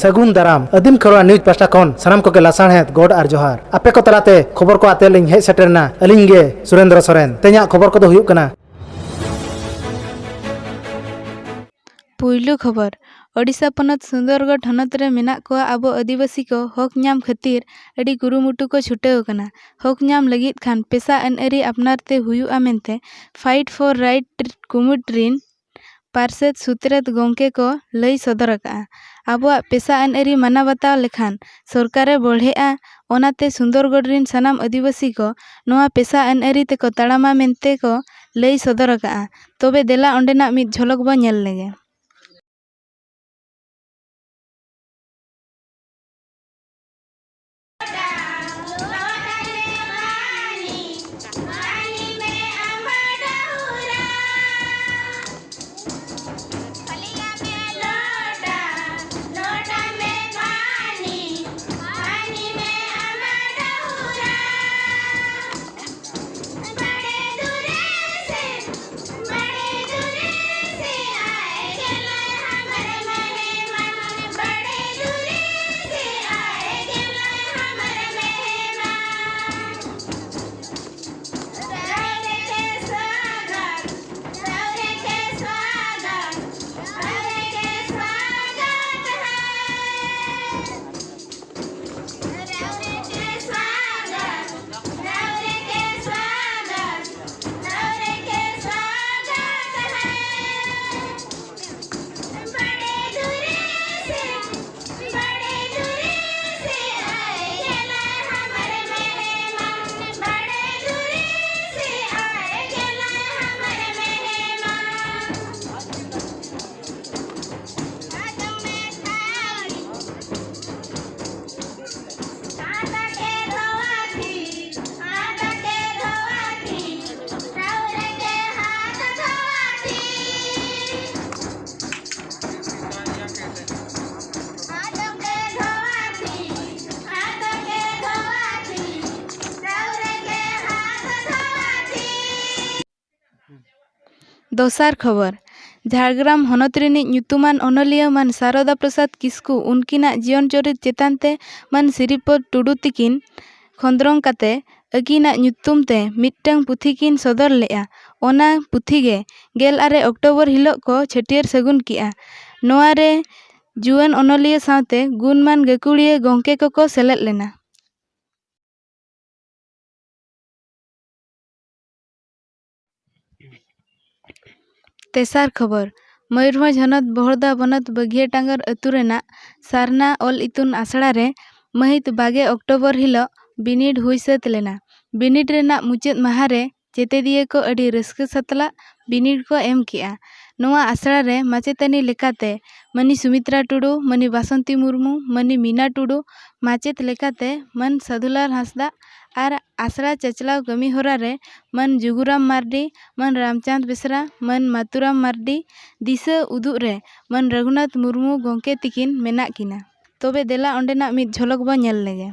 सगुन दाराम आदिम Kharwa news pasta खन सानाम को लासाणहेद गोड आर जोहार आपे को तलाते खबर को आते लिंग हे सेटरना अलिंग गे सुरेंद्र सोरेन तेजा खबर को हुयुक कना। पुइलु खबर ओडिशा पनत सुंदरगढ़ हनत रे मेना को आबो आदिवासी को हक ᱧᱟᱢ खातिर अडी कुरुमुटु को छुटेव कना। हक ᱧᱟᱢ लगित खान पेशा अनअरी अपनारते हुयुआ मेनते फाइट फॉर राइट कुमुट रिन पार्षद सुत्रेत गोंके को लई सदर अका। आबोआ पेशा अनअरी माना बताव लेखान सरकारे बढ़ेआ ओनाते सुंदरगढ़ रिन सानाम आदिवासी को नोआ पेशा अनअरी ते को ताड़ामा मेनते को लई सदर अका। तबे देला ओंडेना मिद झलक बो नेल लेगे। दोसार खबर झारग्राम हनत रिनिज ᱧᱩᱛᱩᱢᱟᱱ ᱚᱱᱚᱞᱤᱭᱟᱹ मान शारदा प्रसाद किस्कू उनकिनाग जीवन चरित चेतानते मान श्रीपद टुडू तिकिन खंद्रंग काते अकिनाग ᱧᱩᱛᱩᱢ ते मिट्टंग पुथी किन सदर लेआ। ओना पुथी गे 18 अक्टोबर हिलोग को छटियर सगुन किया। नोआ रे जुआन अनोलिया सावते गुणमान गाकुड़िया गोंके को सेलेद लेना। तेसार खबर मयूरभंज हनत बहरदा बनत बगिया टांगर अतुरेना सारना ऑल इतुन आसड़ा रे महित 22 अक्टोबर हिलोग बिनिड हुई सत लेना। बिनिड रेना मुचाद माहा रे चेतेदिया को अडी रस्क सतला बिनिड को एम किया। नोआ आसड़ा रे माचेतानी लेकाते मनी सुमित्रा टुडू, मनी बासंती मुर्मू, मनी मीना टुडू, माचेत लेकाते मन साधुलाल हांसदा और आसड़ा चचलाव कमी होरा रे मन जुगुराम मार्डी, मन रामचांद बेसरा, मन मातुराम मार्डी, दिशा उदुग रे मन रघुनाथ मुर्मू गोंके तिकिन मेना किना। तबे देला ओंडेना मिद झलक बो नेल लेगे।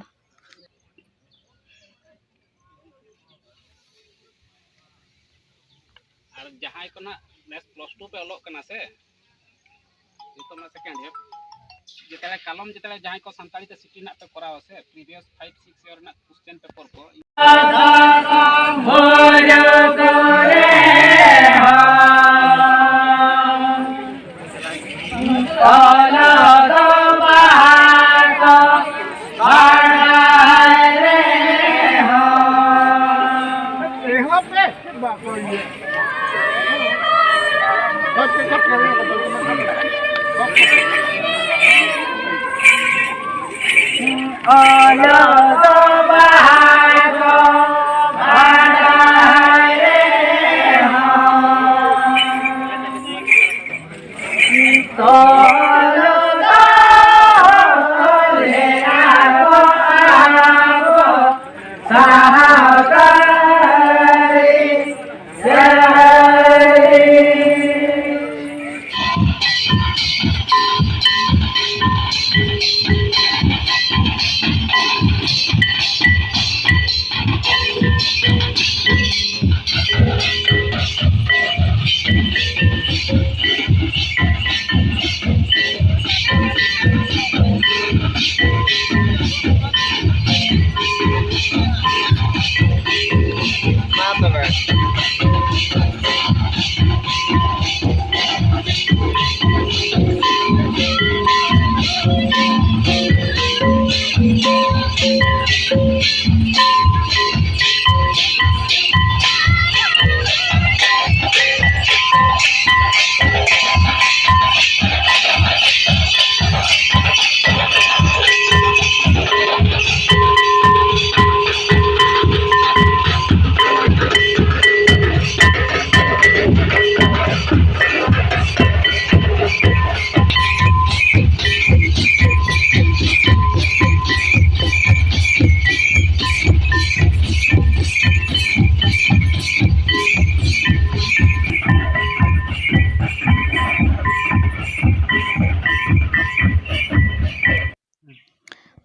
जहां को ना नेक्स्ट +2 पे अलोक कना से नितो ना सेकेंड ईयर जेतले कलम जेतले जहां को संताली ते सिटी ना पे कराव से प्रीवियस 5-6 ईयर ना क्वेश्चन पेपर को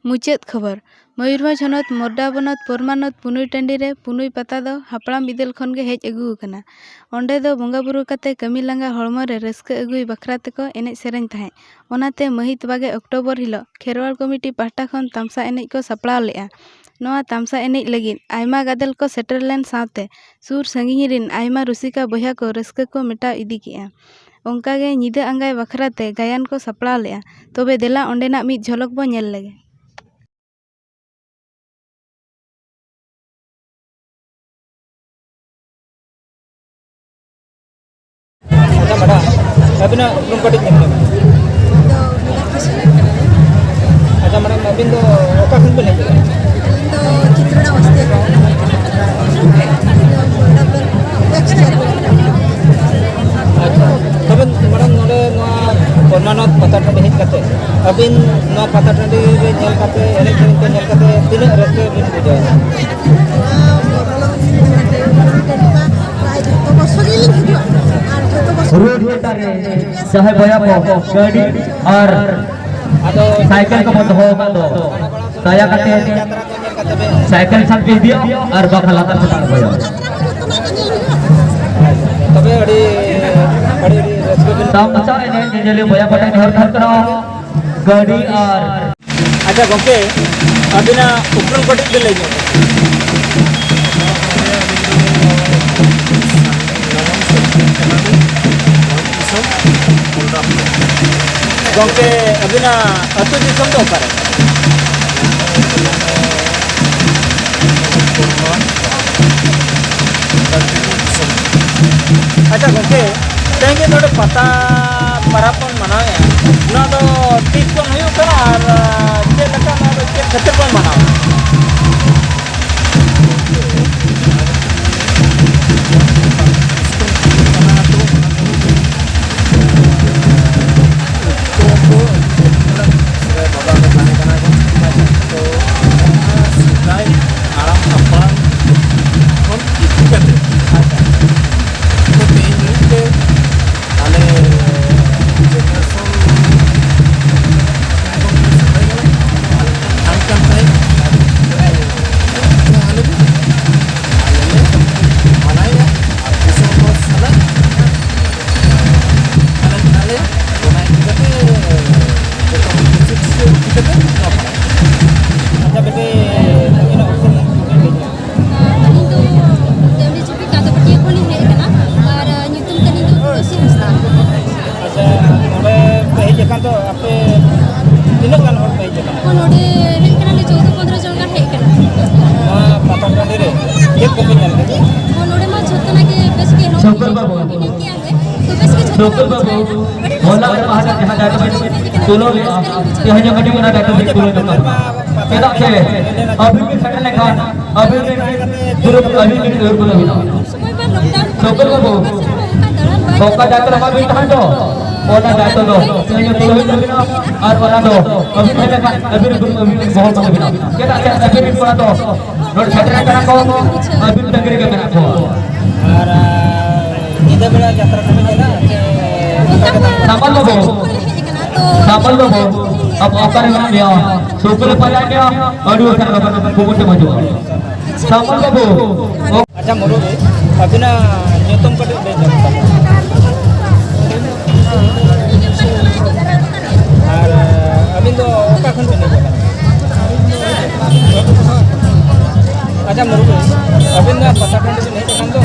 मुचाद खबर मयूरभंज हनत मोरडा बनत परमानत पुनुई टांडी रे पुनुई पता दो हापड़ाम बिदल खन गे हेज अगू कना ओंडे दो बंगा बुरु कते कमी लांगा हड़मो रे रस्क अगुई बखरा तेको एनेज सेरेñ ताहे ओनाते महित 2 अक्टोबर हिलो खेरवाल कमिटी पाहटा खन तामसा एनेज को सपड़ाव लेआ नोआ तामसा एनेज लगिन आयमा गादल को सेटर लेन साथे सुर संगिनी रिन आयमा रुसिका बया को रस्क को मेटा इदी किया ओंकागे निदा अंगाय बखराते गायन को सपड़ाव लेआ तबे देला ओंडेना मिद झलक बो नेल लगे। अच्छा मैडम अबिन रूम कटिंग अच्छा मैडम अबिन दो ओका खन पे नहीं चित्रणा वस्ते अच्छा तब मैडम नोडे नोआ परमानत पता टंडी हेज कते अबिन नोआ पता टंडी रे नेल कते एने खेल पे नेल कते तिना रस्ते बिन बुझाय चाहे बया को गाड़ी और साइकिल को बंद हो दो दया करते साइकिल सब दे दियो और बखला कर सकता बया तबे अड़ी रस्ते बिन दाम बचा ने जले बया पटा हर घर करो गाड़ी और अच्छा गोके अबिना उपरम कटिंग दे ले गोके अबिना अतु दिसम दो करे अच्छा गोके तेंगे नोडे पता परापन मनावे ना तो ठीक कोन हुयो का और जे लका ना तो के खतर कोन मनावे डॉक्टर बाबू होला के पहाड़ जहां जाके तोलो ले यहां जो कटी बना जाके तोलो जो केदा से अभी भी सेटल ने खान अभी भी दुरुप अभी भी दुरुप बोला डॉक्टर बाबू ओका जाकर लगा भी कहां तो ओना जातो दो यहां तोलो ही ना और वाला दो अभी पहले का अभी बहुत बड़ा बिना केदा से अभी भी पड़ा तो रोड सेटल करा को अभी तक के करा को और इधर बेला यात्रा करने ना सापल बाबू अब ओकर में दिया सुपर पला दिया ऑडियो कर कोमटे मजो सापल बाबू अच्छा मोरो अबिना ᱧᱩᱛᱩᱢ कटिंग दे सकता और अबिन दो ओका खन पे नहीं अच्छा मोरो अबिन ना पता खंड पे नहीं खन दो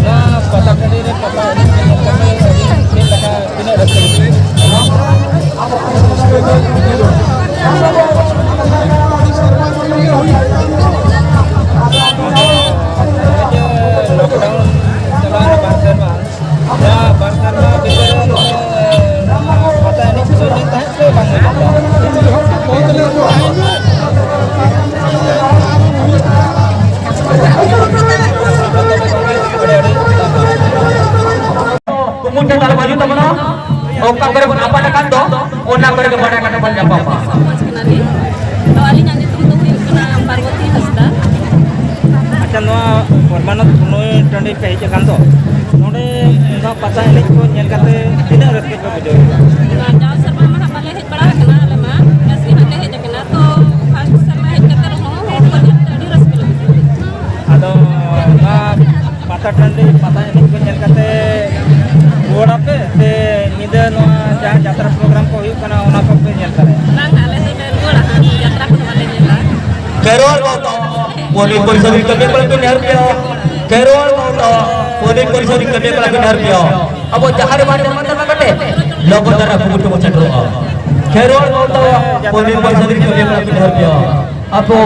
ना पता खंड रे पता के लगा बिना रस्ते लॉकडाउन चला बांसरमा या बांसरमा बिगर पता नहीं कुछ नहीं था से बंद हो कुमुटे ताल बाजू तमना ओका करे apa kan do ona करे के बड़ा कटा बन जा पापा तो आली नानी तुम तो हुई कना पार्वती हस्ता अच्छा नोआ परमानत पुनोय टंडी पे हेज कान दो नोडे ना पता है को नेल काते तिना रस्ते पे बुझो ना जाओ सर्वा मा पाले हेज बड़ा कना ले मा ऐसे हते हेज कना तो फर्स्ट पता टाँडी पता एनेज को नेल काते रुआड़ा पे से निदा नोआ जहाँ यात्रा प्रोग्राम को हुई कना ओना को पे नेल करे Bang, ale ni ruara यात्रा को वाले नेला Kerol kau poli polisi kami kalau kena harga. Kerol kau poli polisi kami kalau kena harga. Abo jahar mana mana kate. Logo darah kubutu macam tu. Kerol kau poli polisi kami kalau kena harga. Abo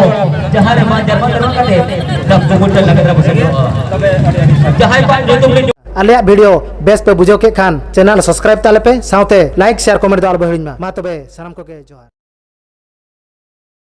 jahar mana kate. Logo kubutu lagi darah macam tu. Jahar mana tu Alia video base पे बुझो के Khan channel subscribe ताले पे साउते like share comment दो आल बहिड़िन मा तबे सनम को के जोहार।